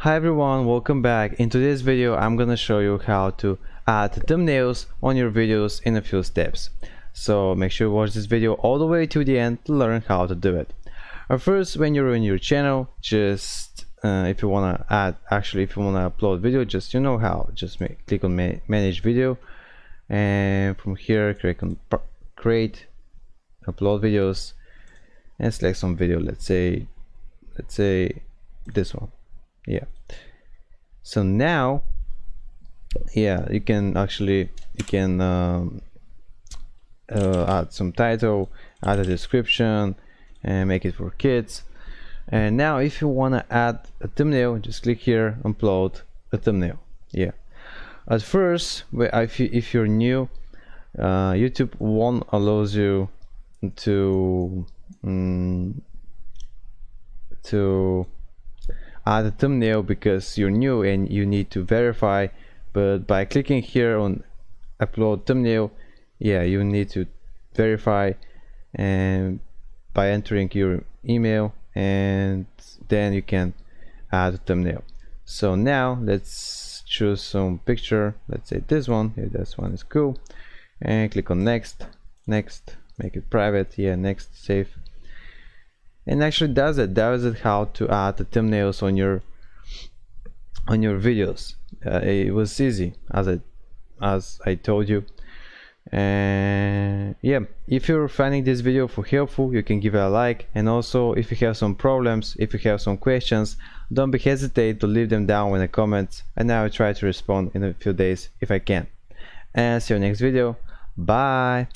Hi everyone, welcome back. In today's video I'm gonna show you how to add thumbnails on your videos in a few steps. So make sure you watch this video all the way to the end to learn how to do it. First, when you're in your channel, just if you wanna upload video, just you know how, just click on manage video, and from here click on create upload videos and select some video. Let's say this one. Yeah, so now you can add some title, add a description, and make it for kids. And now if you want to add a thumbnail, just click here, upload a thumbnail. Yeah, at first, if you're new, YouTube won't allows you to add a thumbnail because you're new and you need to verify. But by clicking here on upload thumbnail, you need to verify and by entering your email, and then you can add a thumbnail. So now let's choose some picture. Let's say this one. This one is cool, and click on next, make it private. Next, save. And actually does it how to add the thumbnails on your videos. It was easy as I told you. And if you're finding this video helpful, you can give it a like. And also, if you have some problems, if you have some questions, don't be hesitate to leave them down in the comments, and I will try to respond in a few days if I can. And see you next video. Bye.